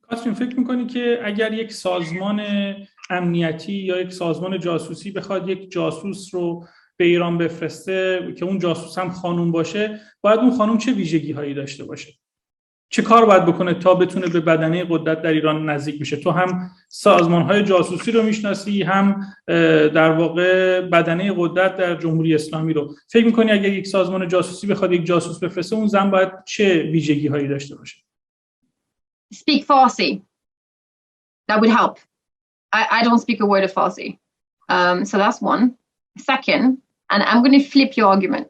کاترین، فکر میکنی که اگر یک سازمان امنیتی یا یک سازمان جاسوسی بخواد یک جاسوس رو به ایران بفرسته که اون جاسوس هم خانوم باشه، باید اون خانوم چه ویژگی هایی داشته باشه؟ چه کار باید بکنه تا بتونه به بدنه قدرت در ایران نزدیک بشه؟ تو هم سازمان‌های جاسوسی رو میشناسی، هم در واقع بدنه قدرت در جمهوری اسلامی رو. فکر می‌کنی اگر یک سازمان جاسوسی بخواد یک جاسوس بفرسته، اون زن باید چه ویژگی هایی داشته باشه؟ Speak Farsi. That would help. I don't speak a word of Farsi. So that's one. Second, and I'm going to flip your argument.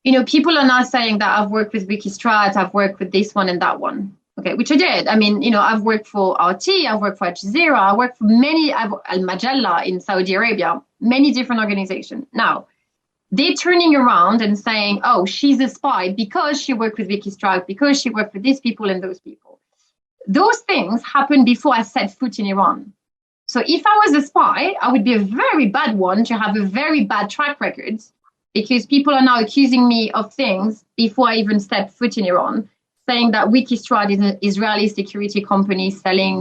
You know, people are now saying that I've worked with Wikistrat, I've worked with this one and that one. Okay, which I did. I mean, you know, I've worked for RT, I've worked for Al Jazeera, I worked for many, Al Majalla in Saudi Arabia, many different organizations. Now, they're turning around and saying, oh, she's a spy because she worked with Wikistrat, because she worked with these people and those people. Those things happened before I set foot in Iran. So if I was a spy, I would be a very bad one to have a very bad track record, because people are now accusing me of things before I even stepped foot in Iran, saying that Wikistrat is an Israeli security company selling,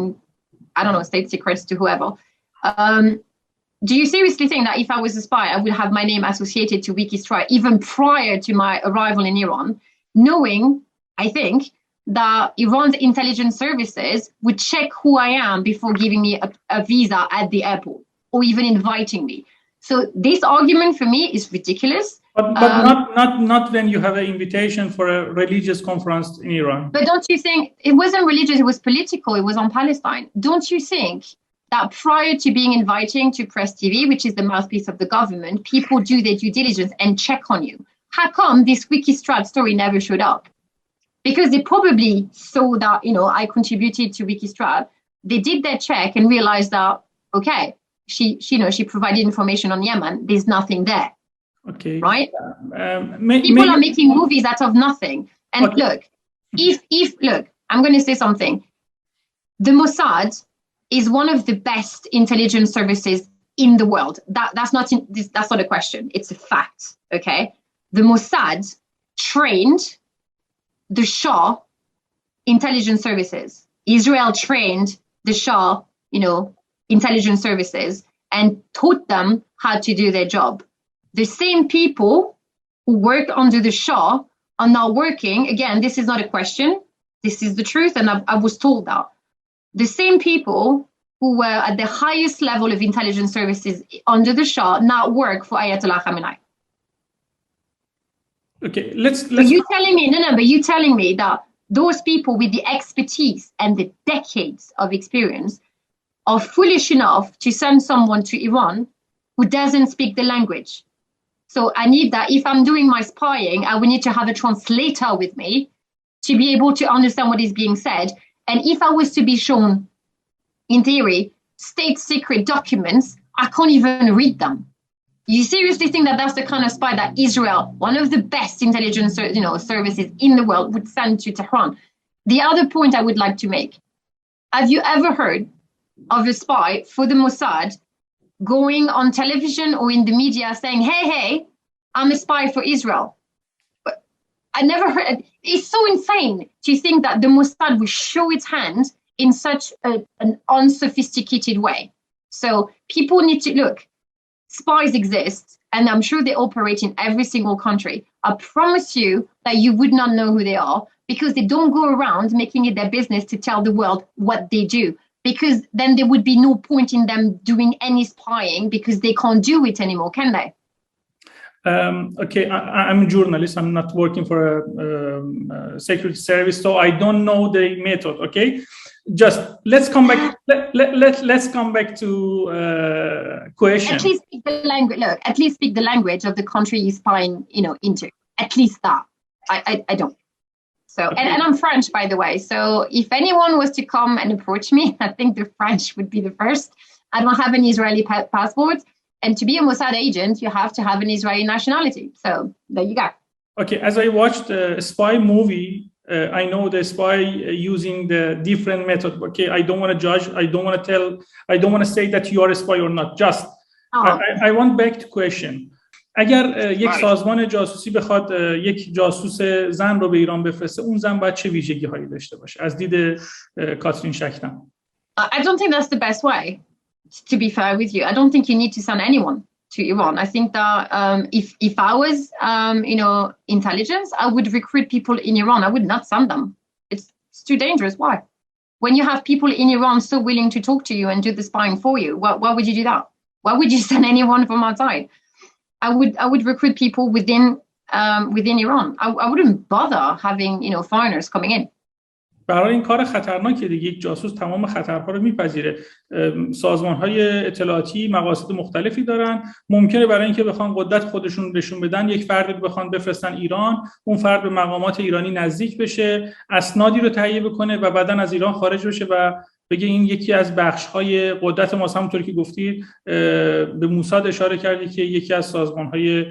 I don't know, state secrets to whoever. Do you seriously think that if I was a spy, I would have my name associated to Wikistrat even prior to my arrival in Iran, knowing, I think, that Iran's intelligence services would check who I am before giving me a visa at the airport or even inviting me. So this argument for me is ridiculous. But not when you have an invitation for a religious conference in Iran. But don't you think it wasn't religious, it was political, it was on Palestine. Don't you think that prior to being inviting to Press TV, which is the mouthpiece of the government, people do their due diligence and check on you? How come this Wikistrat story never showed up? Because they probably saw that, you know, I contributed to Wikistrat. They did their check and realized that, okay, she provided information on Yemen. There's nothing there. Okay. Right? People are making movies out of nothing. And okay. Look, I'm going to say something. The Mossad is one of the best intelligence services in the world. That's not a question. It's a fact. Okay. The Mossad trained the Shah intelligence services. Israel trained the Shah, you know, intelligence services and taught them how to do their job. The same people who worked under the Shah are now working, again, this is not a question, this is the truth, and I was told that. The same people who were at the highest level of intelligence services under the Shah now work for Ayatollah Khamenei. Okay, let's but you telling me that those people with the expertise and the decades of experience are foolish enough to send someone to Iran who doesn't speak the language. So I need that if I'm doing my spying, I will need to have a translator with me to be able to understand what is being said. And if I was to be shown, in theory, state secret documents, I can't even read them. You seriously think that that's the kind of spy that Israel, one of the best intelligence services in the world, would send to Tehran? The other point I would like to make, have you ever heard of a spy for the Mossad going on television or in the media saying, hey, I'm a spy for Israel? But I never heard. It's so insane to think that the Mossad will show its hand in such an unsophisticated way. So people need to look. Spies exist, and I'm sure they operate in every single country. I promise you that you would not know who they are, because they don't go around making it their business to tell the world what they do, because then there would be no point in them doing any spying, because they can't do it anymore, can they? Okay, I'm a journalist. I'm not working for a security service, so I don't know the method. Okay, just let's come back. Let's come back to question. At least speak the language. Look, at least speak the language of the country you're spying, into. At least that. I don't. So, okay. and I'm French, by the way. So, if anyone was to come and approach me, I think the French would be the first. I don't have an Israeli passport. And to be a Mossad agent, you have to have an Israeli nationality. So there you go. Okay, as I watched a spy movie, I know the spy using the different method. Okay, I don't want to judge. I don't want to say that you are a spy or not. Just, I want back to question. اگر یک سازمان جاسوسی بخواد یک جاسوس زن رو به ایران بفرسته، اون زن باید چه ویژگی هایی داشته باشه از دید کاترین شکدم؟ I don't think that's the best way, to be fair with you. I don't think you need to send anyone to Iran. I think that if I was, intelligence, I would recruit people in Iran. I would not send them. It's too dangerous. Why? When you have people in Iran so willing to talk to you and do the spying for you, why would you do that? Why would you send anyone from outside? I would recruit people within Iran. I wouldn't bother having, foreigners coming in. برای این کار خطرناکه دیگه. یک جاسوس تمام خطرها رو میپذیره. سازمان‌های اطلاعاتی مقاصد مختلفی دارن. ممکنه برای اینکه بخوان قدرت خودشون نشون بدن، یک فرد بخوان بفرستن ایران، اون فرد به مقامات ایرانی نزدیک بشه، اسنادی رو تهیه بکنه و بعداً از ایران خارج بشه و بگه این یکی از بخش‌های قدرت ماست. همونطوری که گفتید به موساد اشاره کردی که یکی از سازمان‌های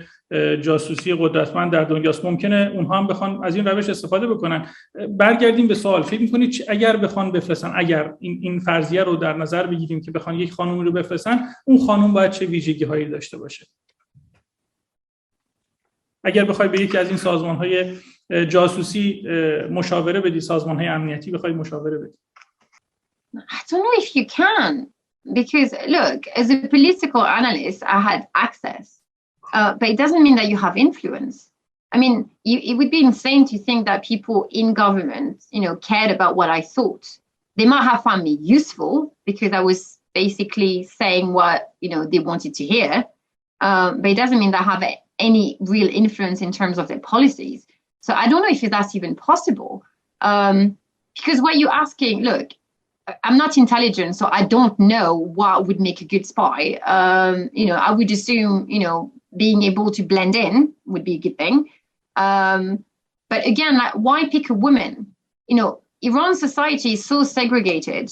جاسوسی قدرتمند در دنیاست. ممکنه اونها هم بخوان از این روش استفاده بکنن. برگردیم به سوال. فکر می‌کنید اگر بخوان بفرستن، اگر این فرضیه رو در نظر بگیریم که بخوان یک خانم رو بفرستن، اون خانم باید چه ویژگی‌هایی داشته باشه؟ اگر بخوای به یکی از این سازمان‌های جاسوسی مشاوره بدی، سازمان‌های امنیتی بخوای مشاوره بدی، I don't know if you can, because look, as a political analyst, I had access, but it doesn't mean that you have influence. I mean, it would be insane to think that people in government, cared about what I thought. They might have found me useful because I was basically saying what, they wanted to hear, but it doesn't mean that I have any real influence in terms of their policies. So I don't know if that's even possible, because what you're asking, look, I'm not intelligent, so I don't know what would make a good spy. I would assume, being able to blend in would be a good thing. But again, like, why pick a woman? Iran's society is so segregated.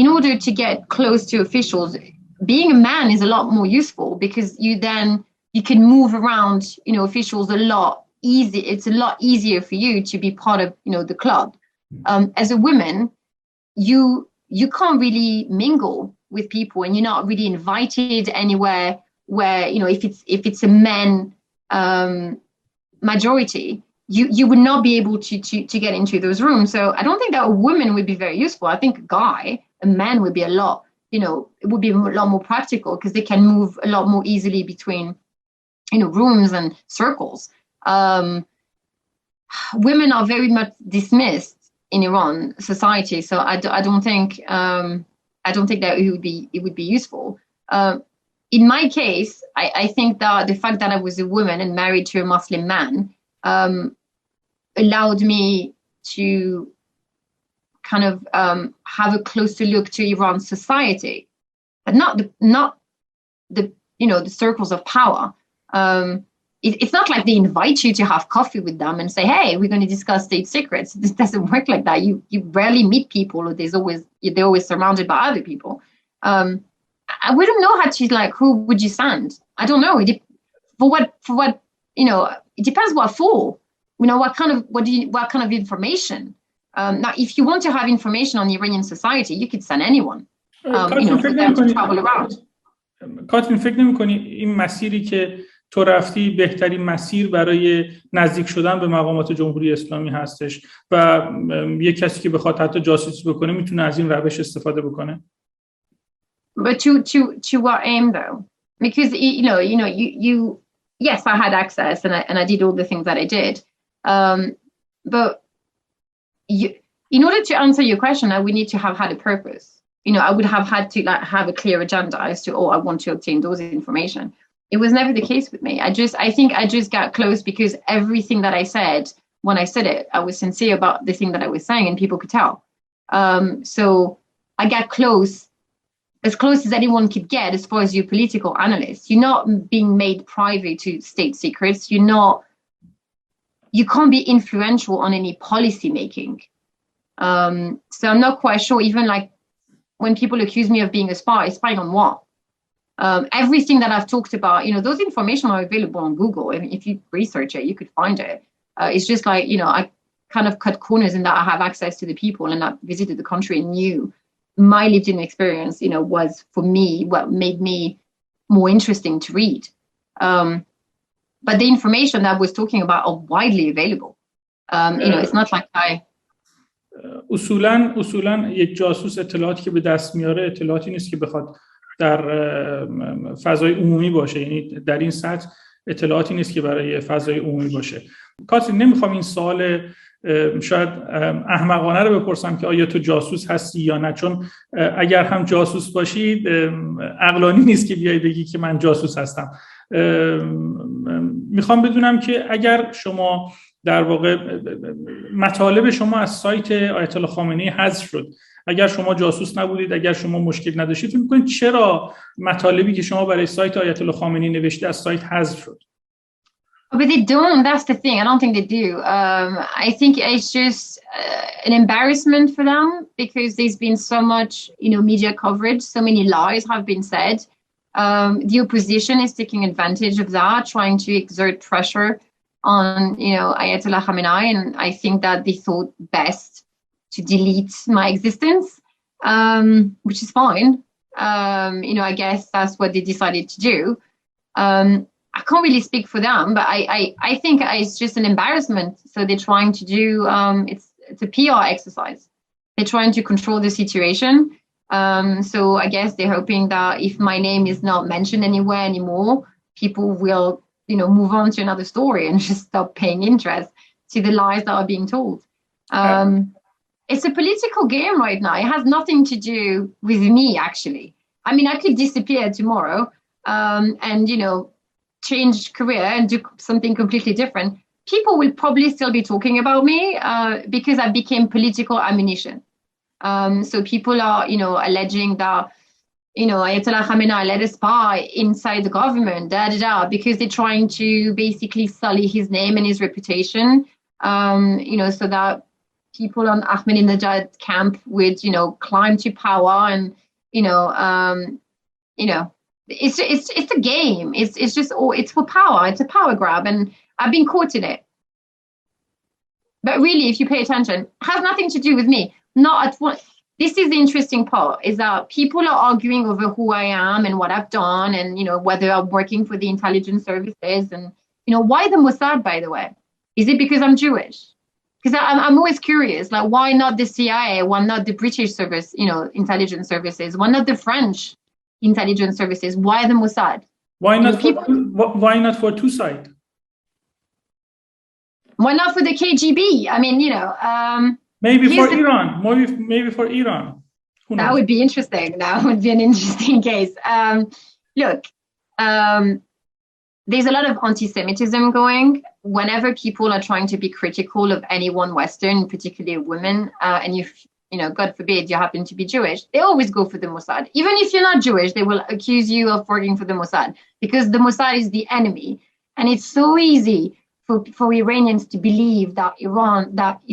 In order to get close to officials, being a man is a lot more useful because you can move around, officials a lot easy. It's a lot easier for you to be part of, the club. As a woman, you can't really mingle with people, and you're not really invited anywhere where, if it's a men majority, you would not be able to get into those rooms. So I don't think that a woman would be very useful. I think a man would be a lot, it would be a lot more practical because they can move a lot more easily between, rooms and circles. Women are very much dismissed in Iran society, so I don't think that it would be useful. In my case, I think that the fact that I was a woman and married to a Muslim man allowed me to kind of have a closer look to Iran's society, but not the circles of power. It's not like they invite you to have coffee with them and say, hey, we're going to discuss state secrets. This doesn't work like that. You rarely meet people, or they're always surrounded by other people. I wouldn't know how to, like, who would you send? I don't know. For what, it depends what for. What kind of information. Now, if you want to have information on the Iranian society, you could send anyone, for them to travel around. کاترین، فکر نمی‌کنی این مسیری که تو رفتی بهترین مسیر برای نزدیک شدن به مقامات جمهوری اسلامی هستش و یک کسی که بخواد حتی جاسوسی بکنه میتونه از این روش استفاده بکنه؟ But to what aim though? Because you yes, I had access and I did all the things that I did, but in order to answer your question, I would need to have had a purpose. I would have had to have a clear agenda as to, I want to obtain those information. It was never the case with me. I think I just got close because everything that I said, when I said it, I was sincere about the thing that I was saying, and people could tell. So I got as close as anyone could get as far as your political analyst. You're not being made privy to state secrets. You can't be influential on any policy making. So I'm not quite sure, even like when people accuse me of being a spy, spying on what? Everything that I've talked about, those information are available on Google. I mean, if you research it, you could find it. It's just like, I kind of cut corners in that I have access to the people and I visited the country and knew my lived-in experience, was for me what made me more interesting to read. But the information that I was talking about are widely available. It's not like اصولاً یک جاسوس اطلاعاتی که به دست میاره اطلاعاتی نیست که بخواد در فضای عمومی باشه، یعنی در این سطح اطلاعاتی نیست که برای فضای عمومی باشه. کاترین، نمیخوام این سوال شاید احمقانه رو بپرسم که آیا تو جاسوس هستی یا نه، چون اگر هم جاسوس باشی عقلانی نیست که بیای بگی که من جاسوس هستم. میخوام بدونم که اگر شما در واقع مطالب شما از سایت آیت الله خامنه حذف شد، اگر شما جاسوس نبودید، اگر شما مشکل نداشتید، فکر می‌کنید چرا مطالبی که شما برای سایت آیت الله خامنه نوشته از سایت حذف شد؟ But they don't. That's the thing. I don't think they do. I think it's just an embarrassment for them because there's been so much, media coverage. So many lies have been said. The opposition is taking advantage of that, trying to exert pressure on, Ayatollah Khamenei, and I think that they thought best to delete my existence, which is fine. I guess that's what they decided to do. I can't really speak for them, but I think it's just an embarrassment. So they're trying to do, it's a PR exercise. They're trying to control the situation. So I guess they're hoping that if my name is not mentioned anywhere anymore, people will, move on to another story and just stop paying interest to the lies that are being told. It's a political game right now. It has nothing to do with me, actually. I mean, I could disappear tomorrow and, change career and do something completely different. People will probably still be talking about me because I became political ammunition. So people are, alleging that, Ayatollah Khamenei led a spy inside the government, because they're trying to basically sully his name and his reputation, so that people on Ahmadinejad camp would, climb to power and, it's a game. It's just, it's for power. It's a power grab, and I've been caught in it. But really, if you pay attention, it has nothing to do with me. Not at once. This is the interesting part, is that people are arguing over who I am and what I've done and, whether I'm working for the intelligence services and, why the Mossad, by the way? Is it because I'm Jewish? Because I'm always curious, like, why not the CIA? Why not the British service, intelligence services? Why not the French intelligence services? Why the Mossad? Why not for two side? Why not for the KGB? I mean, maybe for Iran. Maybe for Iran. That would be interesting. That would be an interesting case. Look, there's a lot of anti-Semitism going. Whenever people are trying to be critical of anyone Western, particularly women, and if, God forbid, you happen to be Jewish, they always go for the Mossad. Even if you're not Jewish, they will accuse you of working for the Mossad because the Mossad is the enemy. And it's so easy for Iranians to believe that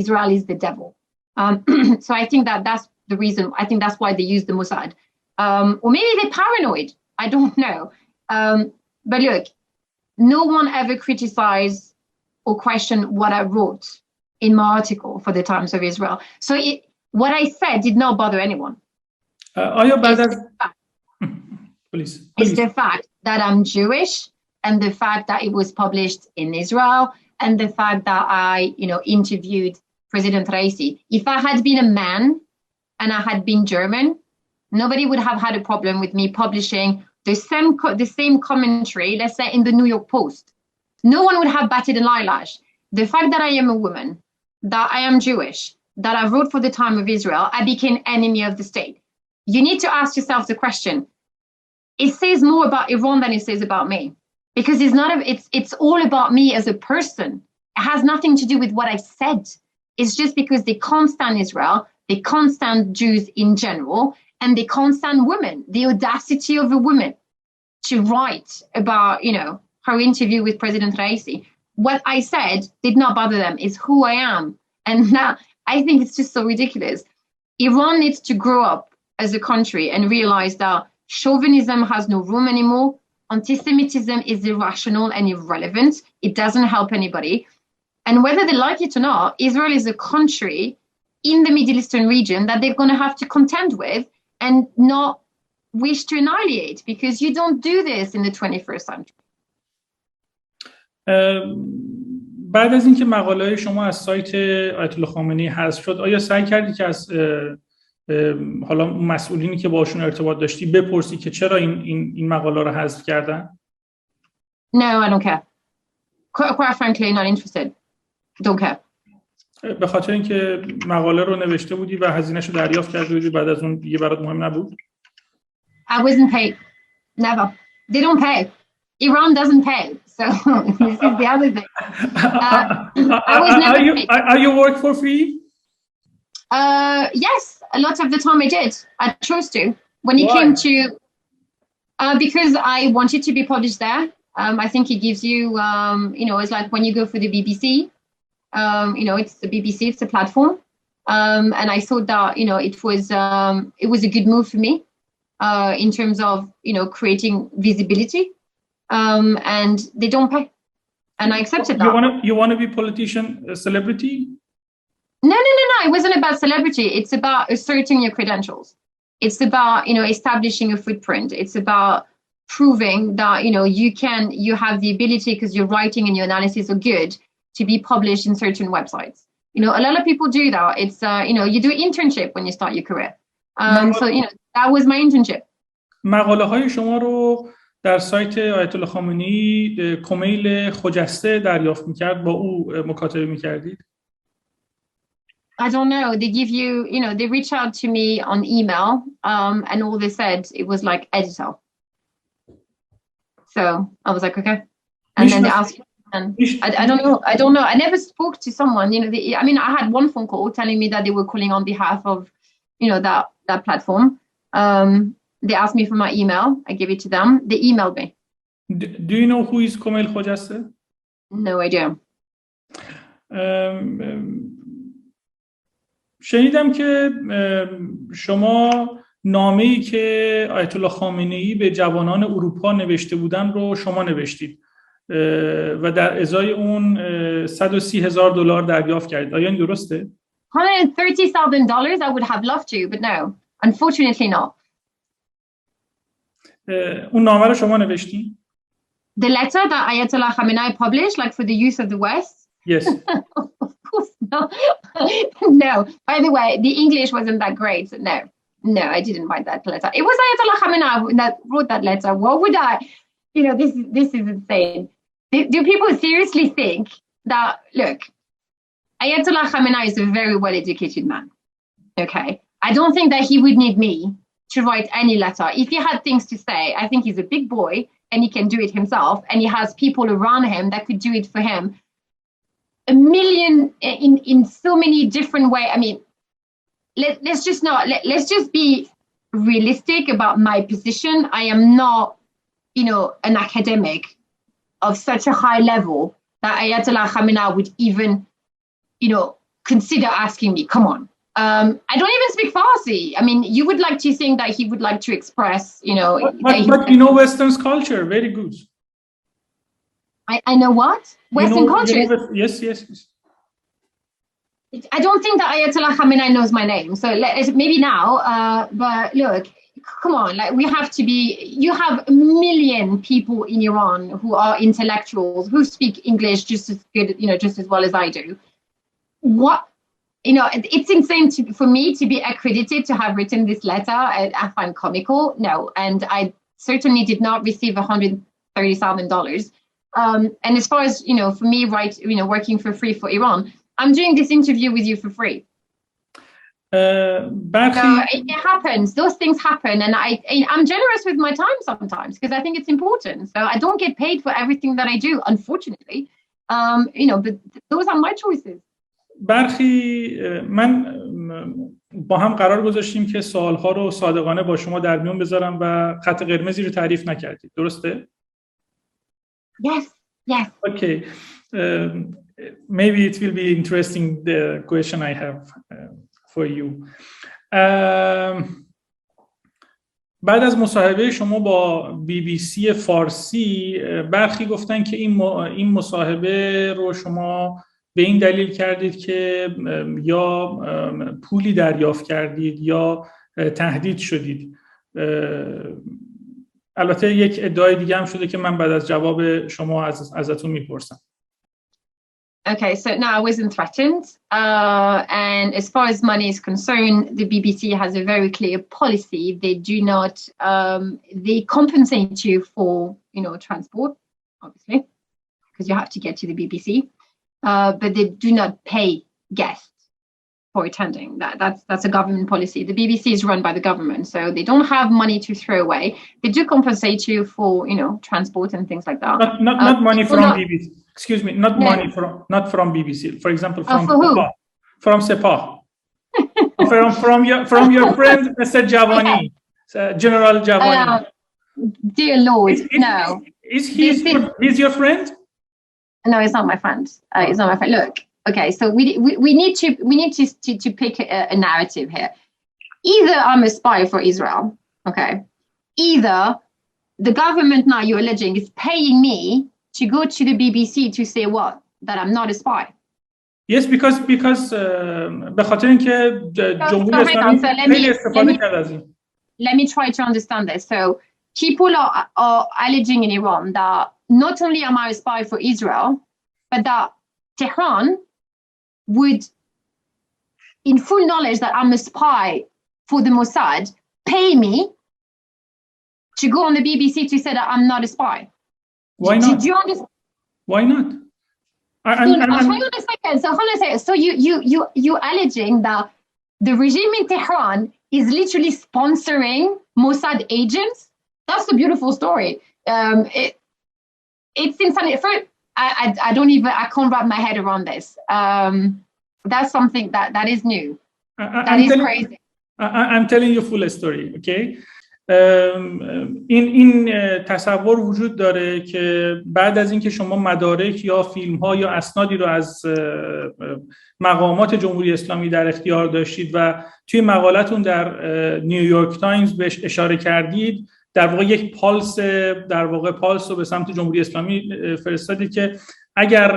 Israel is the devil. So I think that's the reason. I think that's why they use the Mossad. Or maybe they're paranoid. I don't know. But look, no one ever criticized or questioned what I wrote in my article for the Times of Israel. So what I said did not bother anyone. Please. It's the fact that I'm Jewish, and the fact that it was published in Israel, and the fact that I, interviewed President Raisi. If I had been a man and I had been German, nobody would have had a problem with me publishing the same commentary, let's say, in the New York Post. No one would have batted an eyelash. The fact that I am a woman, that I am Jewish, that I wrote for the Time of Israel, I became enemy of the state. You need to ask yourself the question, it says more about Iran than it says about me. Because it's all about me as a person. It has nothing to do with what I said. It's just because they can't stand Israel, they can't stand Jews in general, and they can't stand women. The audacity of a woman to write about, her interview with President Raisi. What I said did not bother them. It's who I am. And now I think it's just so ridiculous. Iran needs to grow up as a country and realize that chauvinism has no room anymore. Anti-Semitism is irrational and irrelevant. It doesn't help anybody. And whether they like it or not, Israel is a country in the Middle Eastern region that they're going to have to contend with and not wish to annihilate, because you don't do this in the 21st century. بعد از اینکه مقاله شما از سایت آیت الله خامنه حذف شد، آیا سعی کردی که از حالا مسئولینی که باشون ارتباط داشتی بپرسی که چرا این مقاله رو حذف کردن؟ No, I don't care. Quite frankly, not interested. Don't care. به خاطر اینکه مقاله رو نوشته بودی و هزینه‌شو دریافت کرده بودی، بعد از اون دیگه برات مهم نبود؟ I wasn't paid. Never. They don't pay. Iran doesn't pay. So this is the other thing. I was never paid. Are you work for free? Yes, a lot of the time I did. I chose to. When it came to, because I wanted to be published there. I think it gives you, it's like when you go for the BBC, it's the BBC, it's a platform. And I thought that, it was a good move for me in terms of, creating visibility. And they don't pay. And I accepted that. You want to be politician, celebrity? No. It wasn't about celebrity. It's about asserting your credentials. It's about, establishing a footprint. It's about proving that, you have the ability, because your writing and your analysis are good, to be published in certain websites. A lot of people do that. It's, you do an internship when you start your career. So, that was my internship. مقاله های شما رو در سایت آیت الله خامنه‌ای کمیل خجسته دریافت می‌کرد، با او مکاتبه می‌کردید؟ I don't know. They give you, they reach out to me on email, and all they said, it was like editor. So I was like, okay. And then they asked, and I don't know. I never spoke to someone, I had one phone call telling me that they were calling on behalf of, that platform. They asked me for my email. I gave it to them. They emailed me. Do you know who is کمیل خجسته? No idea. شنیدم که شما نامه‌ای که آیت الله خامنه‌ای به جوانان اروپا نوشته بودن رو شما نوشتید و در ازای اون $130,000 دریافت کردید. آیا این درسته؟ $130,000 I would have loved to, but no. Unfortunately not. اون نامه رو شما نوشتید؟ The letter that Ayatollah Khamenei published, like for the youth of the West? Yes. Of course not. No. By the way, the English wasn't that great. So no, I didn't write that letter. It was Ayatollah Khamenei that wrote that letter. What would I? This is insane. Do people seriously think that? Look, Ayatollah Khamenei is a very well-educated man. Okay, I don't think that he would need me to write any letter. If he had things to say, I think he's a big boy and he can do it himself, and he has people around him that could do it for him. A million in so many different ways. I mean, let's just be realistic about my position. I am not, an academic of such a high level that Ayatollah Khamenei would even, consider asking me, come on. I don't even speak Farsi. I mean, you would like to think that he would like to express, But Western culture, very good. I know what? Western culture. Yes. I don't think that Ayatollah Khamenei knows my name. So maybe now, but look, come on, like you have a million people in Iran who are intellectuals, who speak English just as good, just as well as I do. What? It's insane for me to be accredited to have written this letter. I find comical. No, and I certainly did not receive $130,000. And as far as, for me, working for free for Iran, I'm doing this interview with you for free. So it happens. Those things happen. And I'm generous with my time sometimes because I think it's important. So I don't get paid for everything that I do, unfortunately. But those are my choices. من با هم قرار گذاشتیم که سوالها رو صادقانه با شما در میون بذارم و خط قرمزی رو تعریف نکردید. درسته؟ Yes. Okay. Maybe it will be interesting, the question I have for you. بعد از مصاحبه شما با BBC فارسی برخی گفتن که این مصاحبه رو شما به این دلیل کردید که یا پولی دریافت کردید یا تهدید شدید. البته یک ادعای دیگه هم شده که من بعد از جواب شما ازتون میپرسم. Okay, so no, I wasn't threatened. And as far as money is concerned, the BBC has a very clear policy. They do not, they compensate you for, transport, obviously, because you have to get to the BBC. But they do not pay guests for attending. That's a government policy. The BBC is run by the government, so they don't have money to throw away. They do compensate you for, transport and things like that. Not money from BBC. Excuse me, money from BBC. For example, from who? From Sepah. from your friend, Mr. Javani, General Javani. Dear Lord, no. He's your friend? No, it's not my friend. It's not my friend. Look, okay, so we need to pick a narrative here. Either I'm a spy for Israel, okay. Either the government now you're alleging is paying me to go to the BBC to say what? That I'm not a spy. Yes, because به خاطر اینکه جمهوری اسلامی خیلی استفاده کرده از این. Let me try to understand this. So people are alleging in Iran that not only am I a spy for Israel, but that Tehran would, in full knowledge that I'm a spy for the Mossad, pay me to go on the BBC to say that I'm not a spy. Why not? Did you understand? Why not? Hold on a second. So you alleging that the regime in Tehran is literally sponsoring Mossad agents? That's a beautiful story. It's insane. I can't wrap my head around this. That's something that is new. That is crazy. I'm telling you full story, okay? این تصور وجود داره که بعد از اینکه شما مدارک یا فیلم ها یا اسنادی رو از مقامات جمهوری اسلامی در اختیار داشتید و توی مقالتون در نیویورک تایمز بهش اشاره کردید، در واقع یک پالس رو به سمت جمهوری اسلامی فرستادید که اگر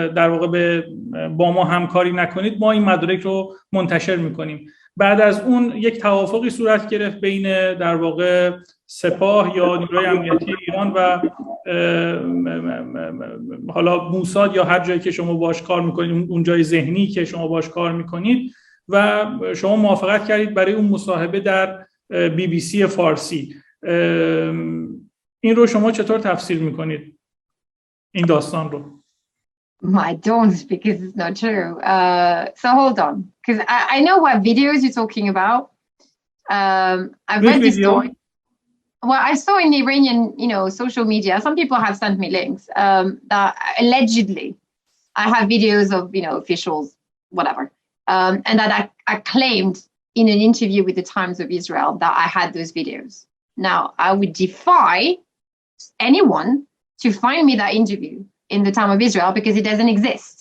در واقع با ما همکاری نکنید ما این مدارک رو منتشر میکنیم. بعد از اون یک توافقی صورت گرفت بین در واقع سپاه یا نیروی امنیتی ایران و حالا موساد یا هر جایی که شما باش کار میکنید، اون جای ذهنی که شما باش کار میکنید و شما موافقت کردید برای اون مصاحبه در BBC فارسی. این رو شما چطور تفسیر میکنید این داستان رو؟ I don't, because it's not true. So hold on, because I know what videos you're talking about. I've read this story. Well, I saw in Iranian, social media, some people have sent me links that allegedly I have videos of, officials, whatever, and that I claimed in an interview with the Times of Israel that I had those videos. Now, I would defy anyone to find me that interview in the Time of Israel because it doesn't exist,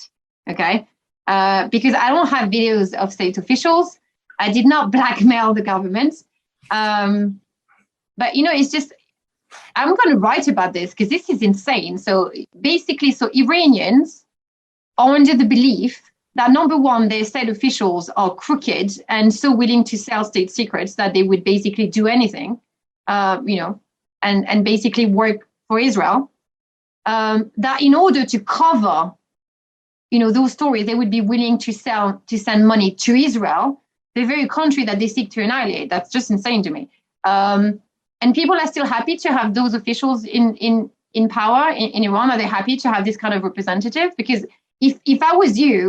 okay? Because I don't have videos of state officials. I did not blackmail the government. But, it's just, I'm going to write about this because this is insane. So basically, Iranians are under the belief that, number one, their state officials are crooked and so willing to sell state secrets that they would basically do anything, and basically work for Israel. That in order to cover, those stories, they would be willing to send money to Israel, the very country that they seek to annihilate. That's just insane to me. And people are still happy to have those officials in power in Iran. Are they happy to have this kind of representative? Because if I was you,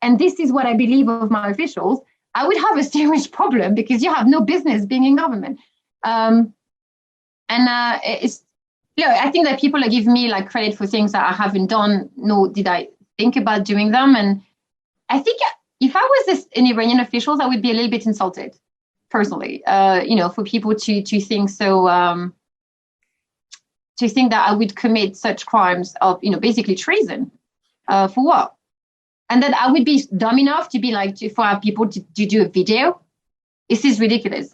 and this is what I believe of my officials, I would have a serious problem because you have no business being in government. I think that people are giving me credit for things that I haven't done, nor did I think about doing them. And I think if I was an Iranian official, I would be a little bit insulted, personally. For people to think so, to think that I would commit such crimes of, basically treason, for what? And that I would be dumb enough to be for people to do a video. This is ridiculous.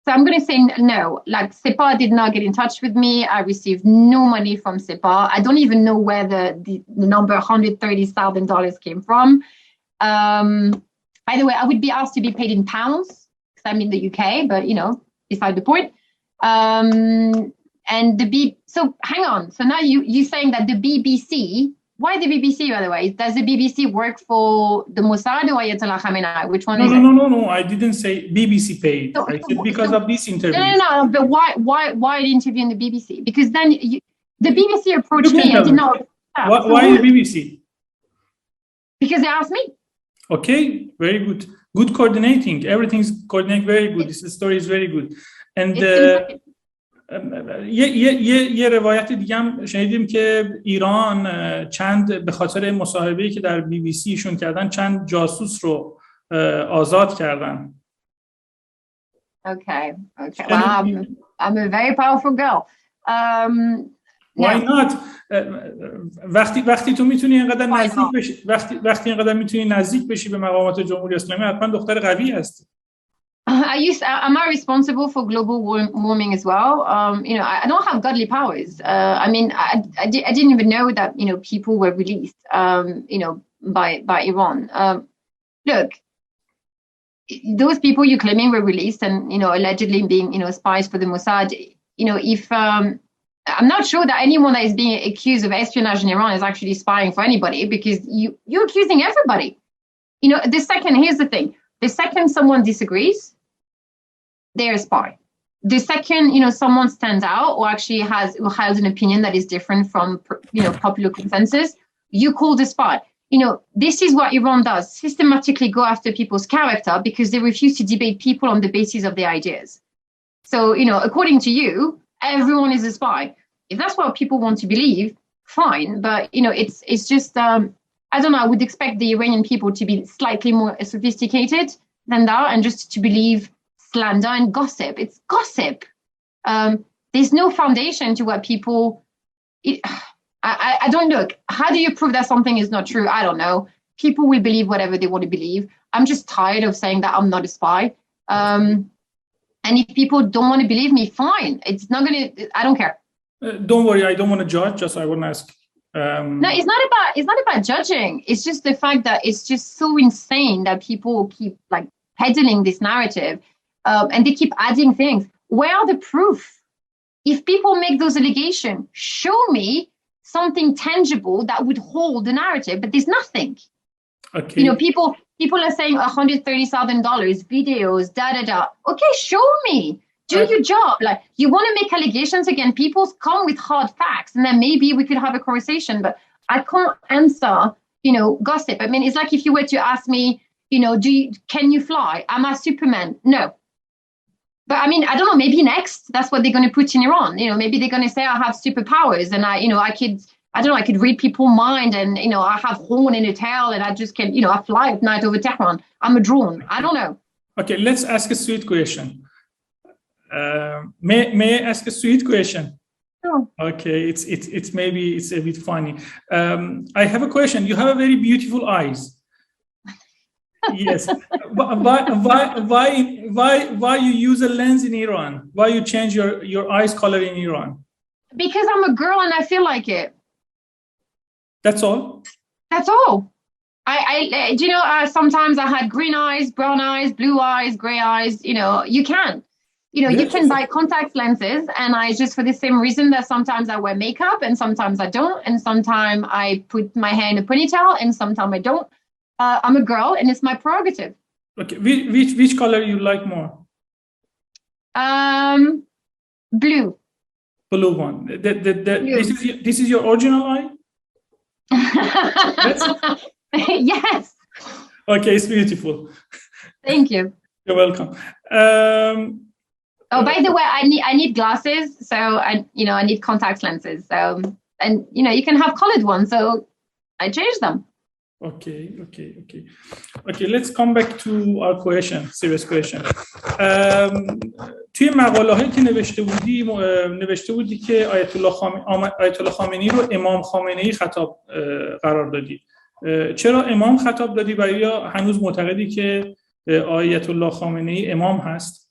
So I'm going to say no. Sepah did not get in touch with me. I received no money from Sepah. I don't even know where the number $130,000 came from. By the way, I would be asked to be paid in pounds because I'm in the UK, but beside the point. So hang on. So now you're saying that the BBC Why the BBC, by the way? Does the BBC work for the Mossad or Ayatollah Khamenei? Which one is it? No. I didn't say BBC paid. I said because of this interview. No. But why the interview in the BBC? Because then the BBC approached me and did not. Why the BBC? Because they asked me. Okay, very good. Good coordinating. Everything's coordinated very good. This story is very good. And یه روایت دیگه هم شنیدیم که ایران چند به خاطر مصاحبه‌ای که در بی بی سی ایشون کردن چند جاسوس رو آزاد کردن. Okay. Well, I'm a very powerful girl. Why not? وقتی تو میتونی اینقدر نزدیک بشی، وقتی اینقدر میتونی نزدیک بشی به مقامات جمهوری اسلامی، حتما دختر قوی هستی. Am I responsible for global warming as well? I don't have godly powers. I mean, I didn't even know that, people were released, by Iran. Look, those people you're claiming were released and, allegedly being, spies for the Mossad, if, I'm not sure that anyone that is being accused of espionage in Iran is actually spying for anybody, because you're accusing everybody. Here's the thing. The second someone disagrees, they're a spy. The second, someone stands out or actually has an opinion that is different from, popular consensus, you call the spy. This is what Iran does, systematically go after people's character because they refuse to debate people on the basis of their ideas. So, according to you, everyone is a spy. If that's what people want to believe, fine. But, it's just, I don't know, I would expect the Iranian people to be slightly more sophisticated than that and just to believe slander and gossip. It's gossip. There's no foundation to what people... I don't look. How do you prove that something is not true? I don't know. People will believe whatever they want to believe. I'm just tired of saying that I'm not a spy. And if people don't want to believe me, fine. It's not going to... I don't care. Don't worry. I don't want to judge. Just I want to ask. No, it's not about judging. It's just the fact that it's just so insane that people keep peddling this narrative, and they keep adding things. Where are the proof? If people make those allegations, show me something tangible that would hold the narrative. But there's nothing. Okay. People are saying $130,000 videos, da. Okay, show me. Do your job. You want to make allegations again, people come with hard facts, and then maybe we could have a conversation. But I can't answer, gossip. I mean, it's like if you were to ask me, can you fly? Am I Superman? No. But I mean, I don't know, maybe next, that's what they're going to put in Iran. Maybe they're going to say I have superpowers and I could read people's mind and, I have horn in a tail and I just can, I fly at night over Tehran. I'm a drone. I don't know. Okay, let's ask a sweet question. May I ask a sweet question? Sure. Okay, it's maybe it's a bit funny. I have a question. You have a very beautiful eyes. Yes. Why you use a lens in Iran? Why you change your eyes color in Iran? Because I'm a girl and I feel like it. That's all? That's all. Sometimes I had green eyes, brown eyes, blue eyes, gray eyes. You can. You can buy contact lenses, and I just for the same reason that sometimes I wear makeup and sometimes I don't, and sometimes I put my hair in a ponytail and sometimes I don't. I'm a girl, and it's my prerogative. Okay, which color you like more? Blue. Blue one. Blue. This is your original eye? Yes. Okay, it's beautiful. Thank you. You're welcome. By the way, I need glasses, so I need contact lenses. So, and you can have colored ones, so I changed them. Okay. Let's come back to our serious question. توی مقاله هایی که نوشته بودی که آیت الله خامنه‌ای رو امام خامنه‌ای خطاب قرار دادی. چرا امام خطاب دادی و یا هنوز معتقدی که آیت الله خامنه‌ای امام هست؟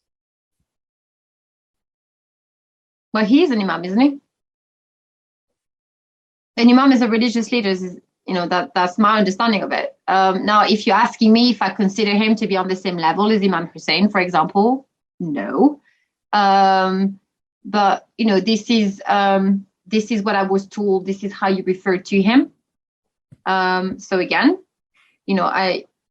Well, he is an imam, isn't he? An imam is a religious leader. That's my understanding of it. Now, if you're asking me if I consider him to be on the same level as Imam Hussein, for example, no. But this is what I was told. This is how you refer to him. So again,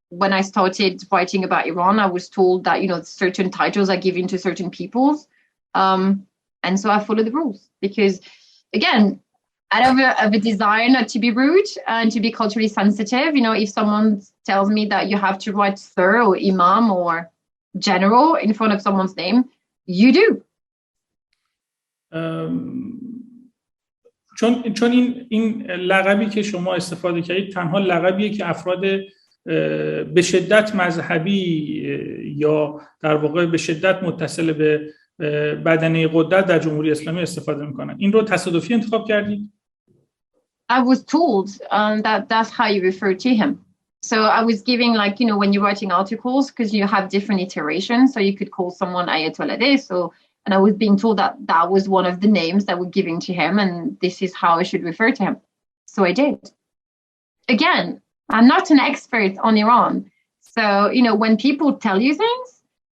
when I started writing about Iran, I was told that, certain titles are given to certain peoples. And so I follow the rules because, again, out of a desire not to be rude and to be culturally sensitive, if someone tells me that you have to write sir or imam or general in front of someone's name, you do. چون این لقبی که شما استفاده کردید تنها لقبیه که افراد به شدت مذهبی یا در واقع به شدت متصل به بدنه قدرت در جمهوری اسلامی استفاده میکنن. این رو تصادفی انتخاب کردید؟ I was told that that's how you refer to him. So I was giving, like, when you're writing articles, because you have different iterations, so you could call someone Ayatollah this, and I was being told that that was one of the names that were given to him, and this is how I should refer to him. So I did. Again, I'm not an expert on Iran. So, when people tell you things,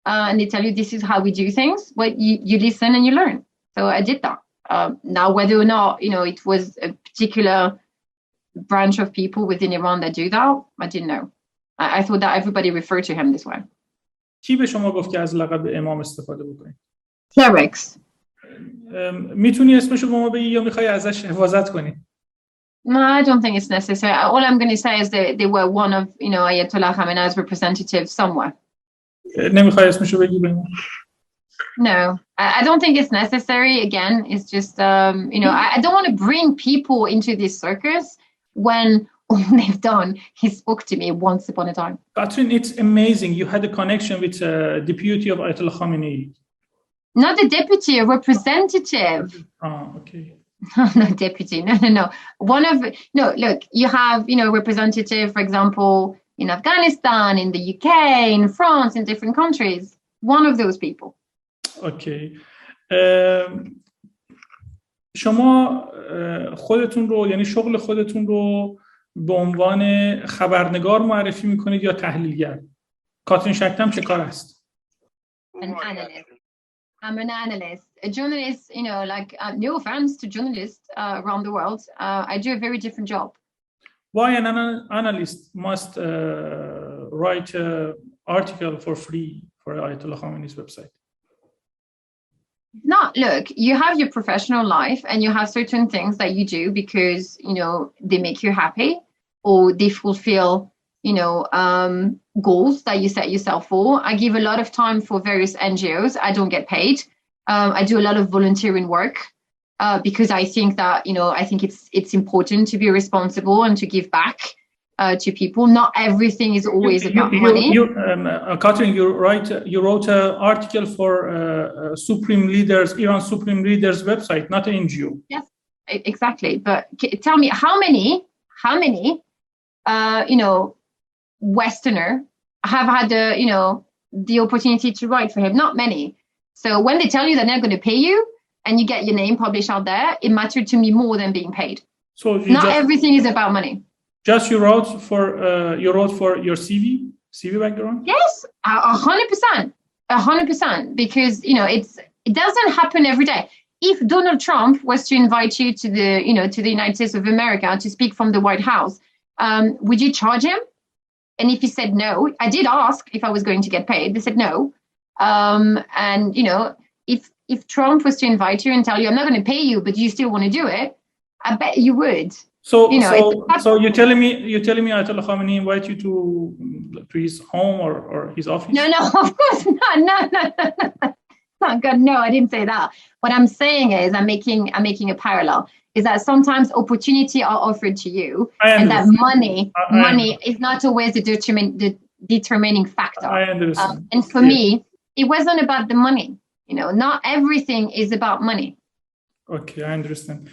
and they tell you this is how we do things, well, you listen and you learn. So I did that. Now, whether or not, it was a particular branch of people within Iran that do that, I didn't know. I thought that everybody referred to him this way. کی به شما گفت که از لقب امام استفاده بکنید؟ Clerics. میتونی اسمشو به ما بگی یا میخوای ازش حفاظت کنی؟ No, I don't think it's necessary. All I'm going to say is that they were one of, Ayatollah Khamenei's representatives somewhere. نمیخوای اسمشو بگی به ما؟ No, I don't think it's necessary. Again, it's just, I don't want to bring people into this circus when all they've done is spoke to me once upon a time. Kاترین, it's amazing. You had a connection with deputy of Ayatollah Khamenei. Not a deputy, a representative. Oh, okay. No, deputy. No. Look, you have, representative, for example, in Afghanistan, in the UK, in France, in different countries. One of those people. اوکی. شما خودتون رو، یعنی شغل خودتون رو به عنوان خبرنگار معرفی میکنید یا تحلیلگر؟ کاترین شکدم چه کار است؟ An analyst. I'm an analyst. A journalist, no offense to journalists around the world, I do a very different job. Why an analyst must write an article for free for Ayatollah Khamenei's website? No, look, you have your professional life and you have certain things that you do because, they make you happy or they fulfill, goals that you set yourself for. I give a lot of time for various NGOs. I don't get paid. I do a lot of volunteering work because I think that, I think it's important to be responsible and to give back to people. Not everything is always about money. Kاترین, you wrote an article for Iran Supreme Leaders website, not an NGO. Yes, exactly. But tell me, how many, Westerner have had the opportunity to write for him? Not many. So when they tell you that they're going to pay you and you get your name published out there, it mattered to me more than being paid. So not everything is about money. Just you wrote for your CV background? Yes, 100%, because it doesn't happen every day. If Donald Trump was to invite you to the United States of America to speak from the White House, would you charge him? And if he said no, I did ask if I was going to get paid. They said no. And if Trump was to invite you and tell you, I'm not going to pay you, but you still want to do it, I bet you would. So you're telling me Ayatollah Khamenei invite you to his home or his office? No, of course not. No. Oh God, no, I didn't say that. What I'm saying is I'm making a parallel. Is that sometimes opportunity are offered to you, and that money is not always the determining factor. I understand. And for me, it wasn't about the money. Not everything is about money. Okay, I understand.